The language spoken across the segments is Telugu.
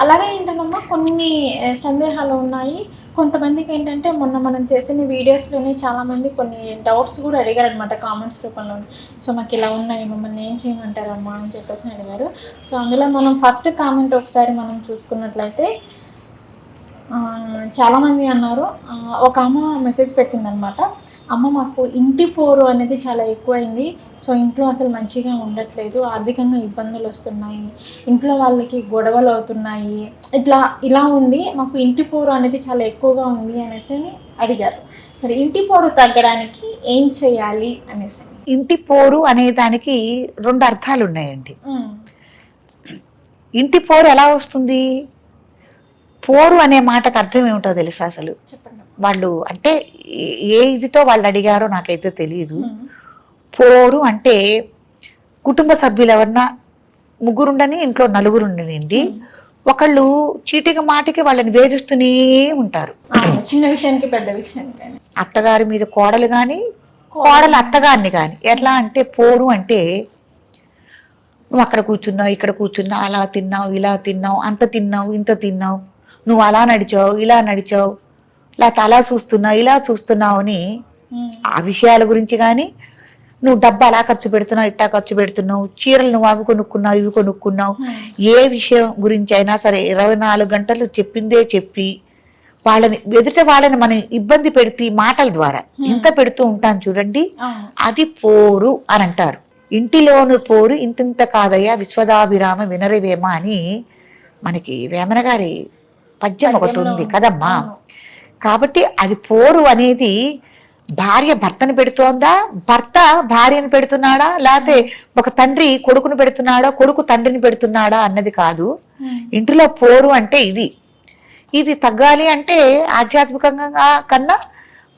అలాగే ఏంటంటమ్మా కొన్ని సందేహాలు ఉన్నాయి. కొంతమందికి ఏంటంటే మొన్న మనం చేసిన వీడియోస్‌లోనే చాలామంది కొన్ని డౌట్స్ కూడా అడిగారనమాట కామెంట్స్ రూపంలోనే. సో, మాకిలా ఉన్నాయి మమ్మల్ని ఏం చేయమంటారమ్మా అని చెప్పేసి అడిగారు. సో, అందులో మనం ఫస్ట్ కామెంట్ ఒకసారి మనం చూసుకున్నట్లయితే చాలామంది అన్నారు. ఒక అమ్మ మెసేజ్ పెట్టిందనమాట. అమ్మ మాకు ఇంటి పోరు అనేది చాలా ఎక్కువైంది. సో, ఇంట్లో అసలు మంచిగా ఉండట్లేదు. ఆర్థికంగా ఇబ్బందులొస్తున్నాయి. ఇంట్లో వాళ్ళకి గొడవలవుతున్నాయి. ఇలా ఉంది. మాకు ఇంటి పోరు అనేది చాలా ఎక్కువగా ఉంది అనేసని అడిగారు. మరి ఇంటి పోరు తగ్గడానికి ఏం చేయాలి అనేసని? ఇంటి పోరు అనే దానికి 2 అర్థాలు ఉన్నాయండి. ఇంటి పోరు ఎలా వస్తుంది? పోరు అనే మాటకు అర్థం ఏమిటో తెలుసా అసలు? చెప్పండి. వాళ్ళు అంటే ఏ ఇదితో వాళ్ళు అడిగారో నాకైతే తెలియదు. పోరు అంటే కుటుంబ సభ్యులు ఎవరన్నా ముగ్గురుండని ఇంట్లో నలుగురుండనండి, ఒకళ్ళు చీటికి మాటికి వాళ్ళని వేధిస్తూనే ఉంటారు. చిన్న విషయానికి పెద్ద విషయానికి. అత్తగారి మీద కోడలు కానీ, కోడలు అత్తగారిని కానీ. ఎట్లా అంటే పోరు అంటే నువ్వు అక్కడ కూర్చున్నావు, ఇక్కడ కూర్చున్నావు, అలా తిన్నావు, ఇలా తిన్నావు, అంత తిన్నావు, ఇంత తిన్నావు, నువ్వు అలా నడిచావు, ఇలా నడిచావు, లేకపోతే అలా చూస్తున్నావు, ఇలా చూస్తున్నావు అని ఆ విషయాల గురించి కానీ, నువ్వు డబ్బు అలా ఖర్చు పెడుతున్నావు, ఇట్టా ఖర్చు పెడుతున్నావు, చీరలు నువ్వు అవి కొనుక్కున్నావు, ఇవి కొనుక్కున్నావు, ఏ విషయం గురించి అయినా సరే 24 గంటలు చెప్పిందే చెప్పి ఎదుట వాళ్ళని మనం ఇబ్బంది పెడితే మాటల ద్వారా ఇంత పెడుతూ ఉంటాను చూడండి, అది పోరు అని అంటారు. ఇంటిలోను పోరు ఇంతింత కాదయ్యా విశ్వదాభిరామ వినరివేమ అని మనకి వేమన గారి పద్యం ఒకటి ఉంది కదమ్మా. కాబట్టి అది పోరు అనేది భార్య భర్తని పెడుతోందా, భర్త భార్యను పెడుతున్నాడా, లేకపోతే ఒక తండ్రి కొడుకును పెడుతున్నాడా, కొడుకు తండ్రిని పెడుతున్నాడా అన్నది కాదు. ఇంటిలో పోరు అంటే ఇది తగ్గాలి అంటే ఆధ్యాత్మికంగా కన్నా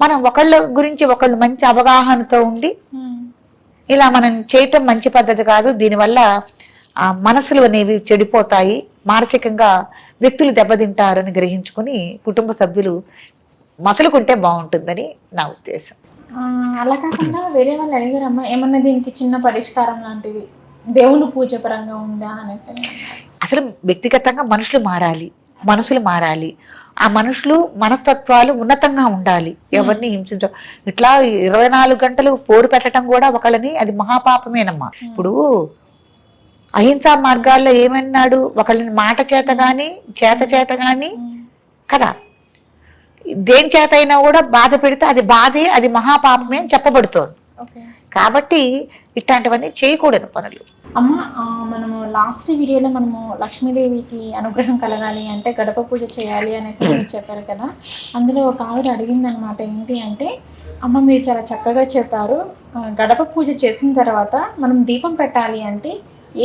మనం ఒకళ్ళ గురించి ఒకళ్ళు మంచి అవగాహనతో ఉండి ఇలా మనం చేయటం మంచి పద్ధతి కాదు. దీనివల్ల మనసులు అనేవి చెడిపోతాయి, మానసికంగా వ్యక్తులు దెబ్బతింటారని గ్రహించుకుని కుటుంబ సభ్యులు మసలుకుంటే బాగుంటుందని నా ఉద్దేశం. అలా కాకుండా వేరే వాళ్ళు అడిగారమ్మా ఏమన్నా దీనికి చిన్న పరిష్కారం లాంటిది దేవుని పూజ పరంగా ఉందా అనేసి. అసలు వ్యక్తిగతంగా మనసులు మారాలి. ఆ మనుషులు మనస్తత్వాలు ఉన్నతంగా ఉండాలి, ఎవరిని హింసించ. ఇట్లా 24 గంటలు పోరు పెట్టడం కూడా ఒకళ్ళని అది మహాపాపమేనమ్మా. ఇప్పుడు అహింసా మార్గాల్లో ఏమన్నాడు, ఒకళ్ళని మాట చేత గాని కదా, దేని చేత అయినా కూడా బాధ పెడితే అది బాధే, అది మహాపాపమే అని చెప్పబడుతోంది. కాబట్టి ఇట్లాంటివన్నీ చేయకూడని పనులు. అమ్మ మనము లాస్ట్ వీడియోలో మనము లక్ష్మీదేవికి అనుగ్రహం కలగాలి అంటే గడప పూజ చేయాలి అనేసి మీరు చెప్పారు కదా. అందులో ఒక ఆవిడ అడిగిందనమాట, ఏంటి అంటే అమ్మ మీరు చాలా చక్కగా చెప్పారు, గడప పూజ చేసిన తర్వాత మనం దీపం పెట్టాలి అంటే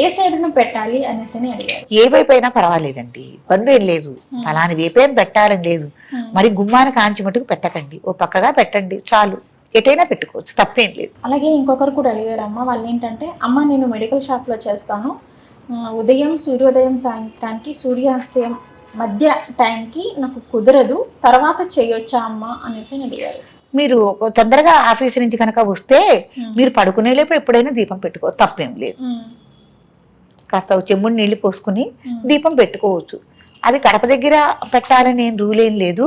ఏ సైడ్ను పెట్టాలి అనేసి అడిగారు. ఏ వైపు అయినా పర్వాలేదండి, ఇబ్బంది ఏం లేదు. అలాని వైపేం పెట్టాలని లేదు. మరి గుమ్మాన్ని కాంచి మటుకు పెట్టకండి, ఓ పక్కగా పెట్టండి చాలు, ఎటైనా పెట్టుకోవచ్చు, తప్పేం లేదు. అలాగే ఇంకొకరు కూడా అడిగారు అమ్మ, వాళ్ళు ఏంటంటే అమ్మ నేను మెడికల్ షాప్లో చేస్తాను, సూర్యోదయం సాయంత్రానికి సూర్యాస్తయం మధ్య టైంకి నాకు కుదరదు, తర్వాత చేయొచ్చా అమ్మ అనేసి అడిగారు. మీరు తొందరగా ఆఫీస్ నుంచి కనుక వస్తే మీరు పడుకునే లేపు ఎప్పుడైనా దీపం పెట్టుకో, తప్పేం లేదు. కాస్త చెమ్ముడు నీళ్లు పోసుకుని దీపం పెట్టుకోవచ్చు. అది గడప దగ్గర పెట్టాలని ఏం రూల్ ఏం లేదు.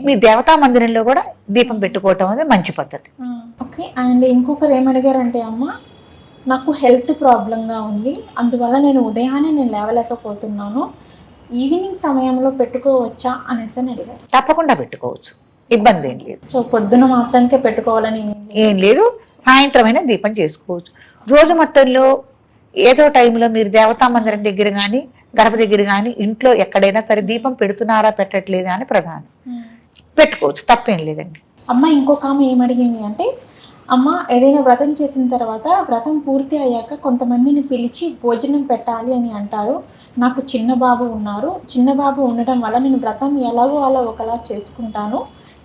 మీ దేవతా మందిరంలో కూడా దీపం పెట్టుకోవటం అనేది మంచి పద్ధతి. ఓకే. అండ్ ఇంకొకరు ఏమడిగారంటే అమ్మ నాకు హెల్త్ ప్రాబ్లంగా ఉంది, అందువల్ల నేను ఉదయాన్నే లేవలేకపోతున్నాను, ఈవినింగ్ సమయంలో పెట్టుకోవచ్చా అనేసి అడిగారు. తప్పకుండా పెట్టుకోవచ్చు, ఇబ్బంది ఏం లేదు. సో పొద్దున మాత్రానికే పెట్టుకోవాలని ఏం లేదు, సాయంత్రమైనా దీపం చేసుకోవచ్చు. రోజు మొత్తంలో ఏదో టైంలో మీరు దేవతా మందిరం దగ్గర కానీ గడప దగ్గర కానీ ఇంట్లో ఎక్కడైనా సరే దీపం పెడుతున్నారా పెట్టట్లేదా అని ప్రధానం, పెట్టుకోవచ్చు, తప్పేం లేదండి. అమ్మ ఇంకొక ఆమె ఏమడిగింది అంటే అమ్మ ఏదైనా వ్రతం చేసిన తర్వాత వ్రతం పూర్తి అయ్యాక కొంతమందిని పిలిచి భోజనం పెట్టాలి అని అంటారు. నాకు చిన్న బాబు ఉండటం వల్ల నేను వ్రతం ఎలాగో అలా ఒకలా చేసుకుంటాను,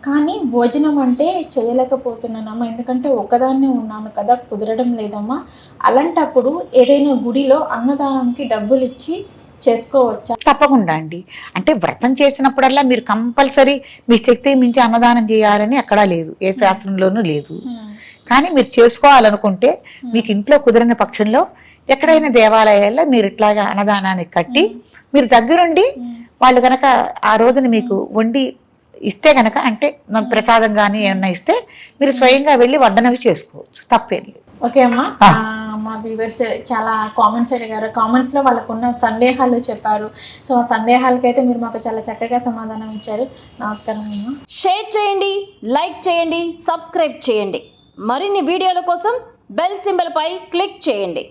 కానీ భోజనం అంటే చేయలేకపోతున్నానమ్మా, ఎందుకంటే ఒక్కదాన్నే ఉన్నాను కదా, కుదరడం లేదమ్మా. అలాంటప్పుడు ఏదైనా గుడిలో అన్నదానంకి డబ్బులు ఇచ్చి చేసుకోవచ్చా? తప్పకుండా అండి. అంటే వ్రతం చేసినప్పుడల్లా మీరు కంపల్సరీ మీ శక్తి మించి అన్నదానం చేయాలని ఎక్కడా లేదు, ఏ శాస్త్రంలోనూ లేదు. కానీ మీరు చేసుకోవాలనుకుంటే మీకు ఇంట్లో కుదిరిన పక్షంలో ఎక్కడైనా దేవాలయాల్లో మీరు ఇట్లాగా అన్నదానానికి కట్టి మీరు దగ్గరుండి వాళ్ళు కనుక ఆ రోజున మీకు వండి ఇస్తే కనుక, అంటే మన ప్రసాదం కానీ ఏమన్నా ఇస్తే మీరు స్వయంగా వెళ్ళి వడ్డనవి చేసుకోవచ్చు, తప్పేం లేదు. ఓకే అమ్మా. మా వ్యూవర్స్ చాలా కామెంట్స్ అడిగారు, కామెంట్స్లో వాళ్ళకున్న సందేహాలు చెప్పారు. సో ఆ సందేహాలకైతే మీరు మాకు చాలా చక్కగా సమాధానం ఇచ్చారు. నమస్కారం అమ్మా. షేర్ చేయండి, లైక్ చేయండి, సబ్స్క్రైబ్ చేయండి. మరిన్ని వీడియోల కోసం బెల్ సింబల్ పై క్లిక్ చేయండి.